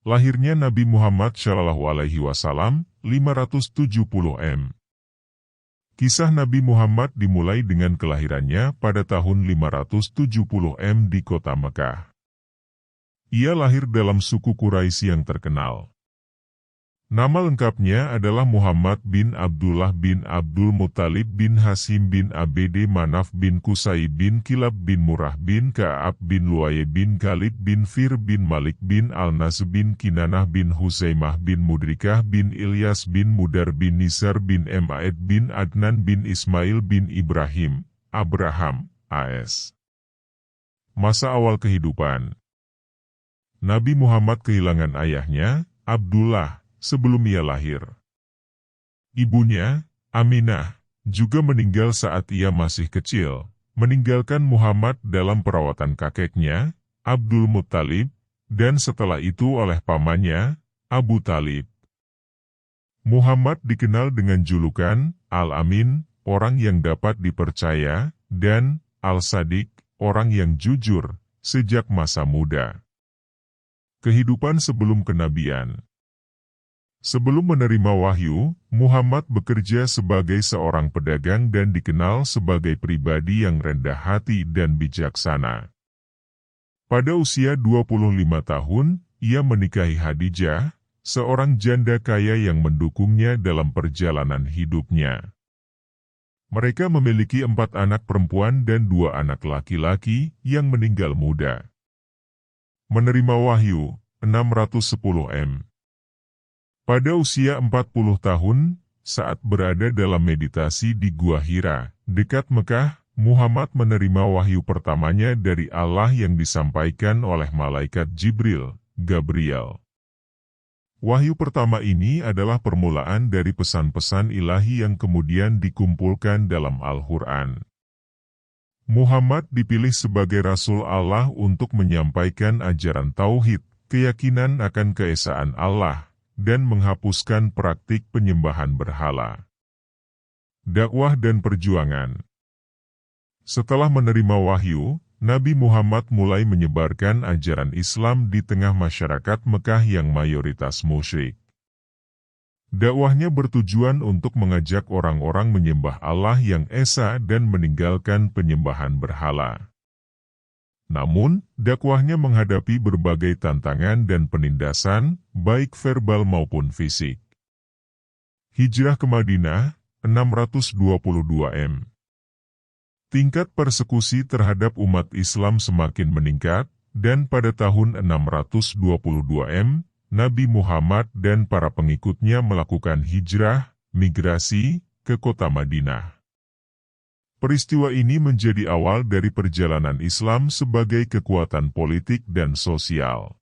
Lahirnya Nabi Muhammad SAW, 570 m. Kisah Nabi Muhammad dimulai dengan kelahirannya pada tahun 570 m di kota Mekah. Ia lahir dalam suku Quraisy yang terkenal. Nama lengkapnya adalah Muhammad bin Abdullah bin Abdul Muttalib bin Hashim bin Abd Manaf bin Qusay bin Kilab bin Murrah bin Ka'ab bin Luay bin Khalid bin Fir bin Malik bin Al-Nas bin Kinanah bin Husaimah bin Mudrikah bin Ilyas bin Mudar bin Nisar bin Ma'id bin Adnan bin Ismail bin Ibrahim, Abraham, AS. Masa awal kehidupan. Nabi Muhammad kehilangan ayahnya, Abdullah, sebelum ia lahir. Ibunya, Aminah, juga meninggal saat ia masih kecil, meninggalkan Muhammad dalam perawatan kakeknya, Abdul Muttalib, dan setelah itu oleh pamannya, Abu Talib. Muhammad dikenal dengan julukan Al-Amin, orang yang dapat dipercaya, dan Al-Sadiq, orang yang jujur, sejak masa muda. Kehidupan sebelum kenabian. Sebelum menerima wahyu, Muhammad bekerja sebagai seorang pedagang dan dikenal sebagai pribadi yang rendah hati dan bijaksana. Pada usia 25 tahun, ia menikahi Khadijah, seorang janda kaya yang mendukungnya dalam perjalanan hidupnya. Mereka memiliki 4 anak perempuan dan 2 anak laki-laki yang meninggal muda. Menerima wahyu, 610 m. Pada usia 40 tahun, saat berada dalam meditasi di Gua Hira, dekat Mekah, Muhammad menerima wahyu pertamanya dari Allah yang disampaikan oleh malaikat Jibril, Gabriel. Wahyu pertama ini adalah permulaan dari pesan-pesan ilahi yang kemudian dikumpulkan dalam Al-Quran. Muhammad dipilih sebagai Rasul Allah untuk menyampaikan ajaran tauhid, keyakinan akan keesaan Allah, dan menghapuskan praktik penyembahan berhala. Dakwah dan perjuangan. Setelah menerima wahyu, Nabi Muhammad mulai menyebarkan ajaran Islam di tengah masyarakat Mekah yang mayoritas musyrik. Dakwahnya bertujuan untuk mengajak orang-orang menyembah Allah yang esa dan meninggalkan penyembahan berhala. Namun, dakwahnya menghadapi berbagai tantangan dan penindasan, baik verbal maupun fisik. Hijrah ke Madinah, 622 m. Tingkat persekusi terhadap umat Islam semakin meningkat, dan pada tahun 622 m, Nabi Muhammad dan para pengikutnya melakukan hijrah, migrasi, ke kota Madinah. Peristiwa ini menjadi awal dari perjalanan Islam sebagai kekuatan politik dan sosial.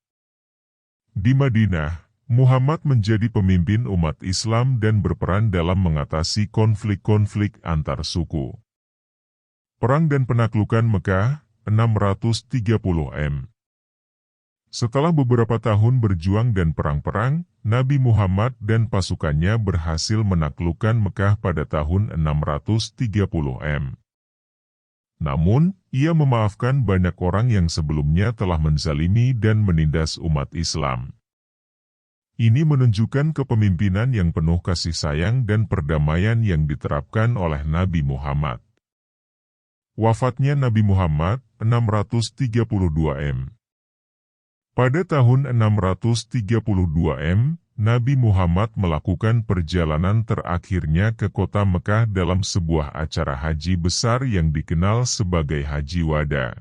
Di Madinah, Muhammad menjadi pemimpin umat Islam dan berperan dalam mengatasi konflik-konflik antar suku. Perang dan penaklukan Mekah, 630 m. Setelah beberapa tahun berjuang dan perang-perang, Nabi Muhammad dan pasukannya berhasil menaklukkan Mekah pada tahun 630 m. Namun, ia memaafkan banyak orang yang sebelumnya telah menzalimi dan menindas umat Islam. Ini menunjukkan kepemimpinan yang penuh kasih sayang dan perdamaian yang diterapkan oleh Nabi Muhammad. Wafatnya Nabi Muhammad, 632 m. Pada tahun 632 m, Nabi Muhammad melakukan perjalanan terakhirnya ke kota Mekah dalam sebuah acara haji besar yang dikenal sebagai Haji Wada.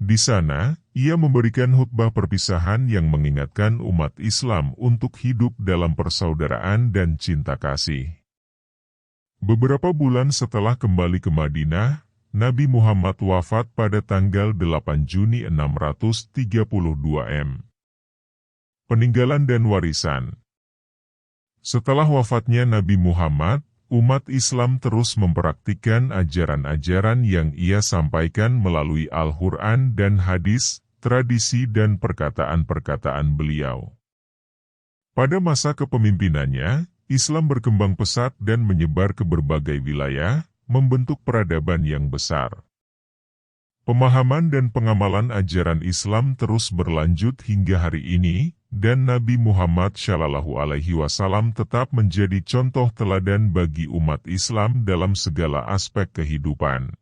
Di sana, ia memberikan khutbah perpisahan yang mengingatkan umat Islam untuk hidup dalam persaudaraan dan cinta kasih. Beberapa bulan setelah kembali ke Madinah, Nabi Muhammad wafat pada tanggal 8 Juni 632 m. Peninggalan dan warisan. Setelah wafatnya Nabi Muhammad, umat Islam terus mempraktikkan ajaran-ajaran yang ia sampaikan melalui Al-Quran dan hadis, tradisi dan perkataan-perkataan beliau. Pada masa kepemimpinannya, Islam berkembang pesat dan menyebar ke berbagai wilayah, membentuk peradaban yang besar. Pemahaman dan pengamalan ajaran Islam terus berlanjut hingga hari ini, dan Nabi Muhammad SAW tetap menjadi contoh teladan bagi umat Islam dalam segala aspek kehidupan.